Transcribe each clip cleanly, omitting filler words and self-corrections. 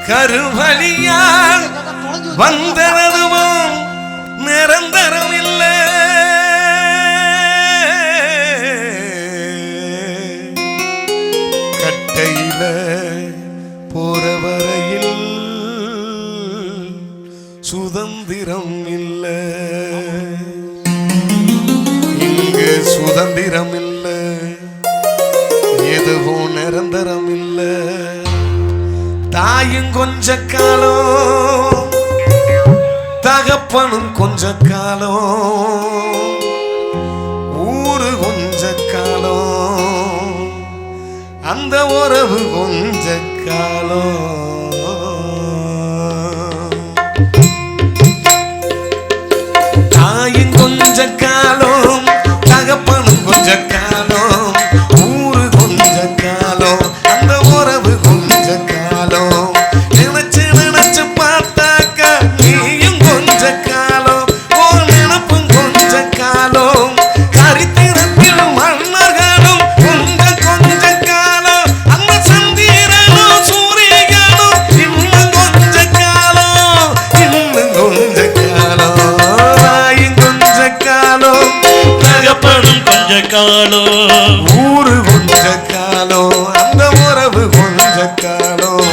கருவழியால் வந்தனதுவும் நிரந்தரம் இல்லை. கட்டையில போற வரையில் சுதந்திரம் இல்லை. இங்கு சுதந்திரம் இல்லை, எதுவும் நிரந்தரம் இல்லை. தாயும் கொஞ்ச காலம், தகப்பனும் கொஞ்ச காலம், ஊரு கொஞ்ச காலம், அந்த உறவு கொஞ்ச காலம். தாயும் கொஞ்ச காலம், தகப்பனும் கொஞ்ச காலம், ஊரு கொஞ்ச காலம், அந்த உறவு கொஞ்ச காலம். நினைச்சு நினைச்சு பார்த்தாக்கா நீயும் கொஞ்ச காலம், ஓ நினப்பும் கொஞ்ச காலம். சரித்திரத்தில் மன்னர்களும் கொஞ்ச காலம், அந்த சந்திரனும் சூரியனும் இன்னும் கொஞ்ச காலம், இன்னும் கொஞ்ச காலம். தாயும் கொஞ்ச காலம், தகப்பனும் கொஞ்ச காலம், ஊரு கொஞ்ச காலம், அந்த உறவு கொஞ்ச காலம்.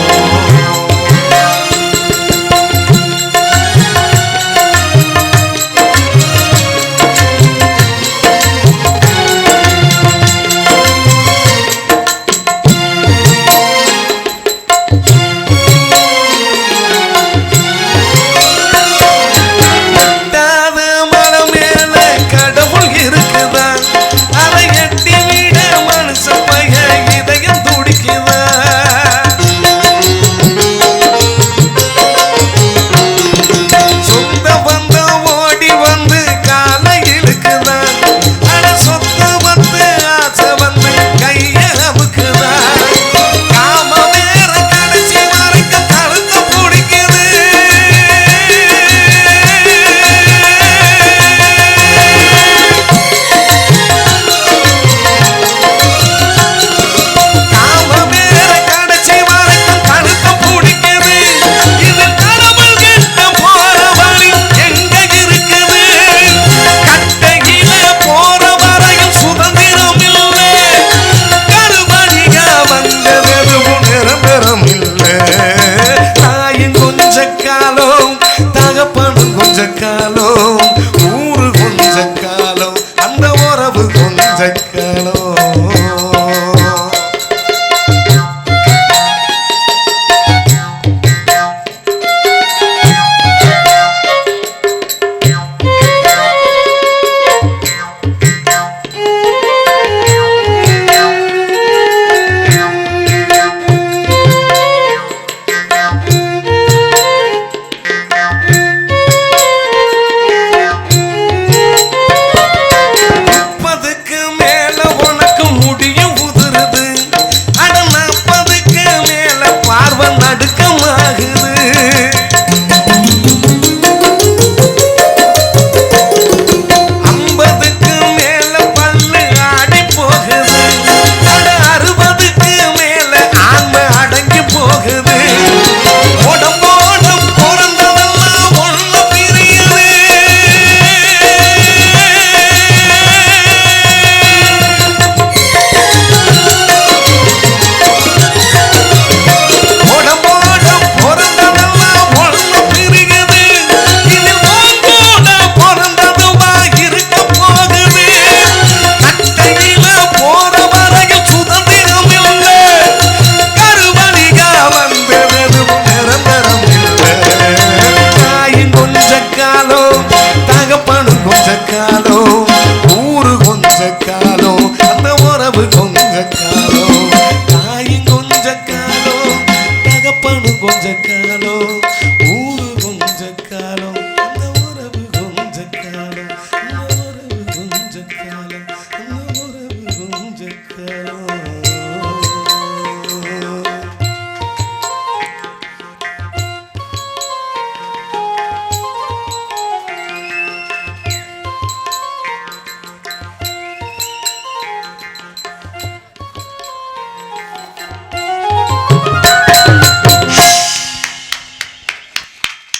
ஊரு கொஞ்ச காலம், அந்த உறவு கொஞ்ச காலம். ஊரு கொஞ்ச காலம், அந்த உறவு கொஞ்ச காலம். தாயும் கொஞ்ச காலம், தகப்பனும் கொஞ்ச காலம்,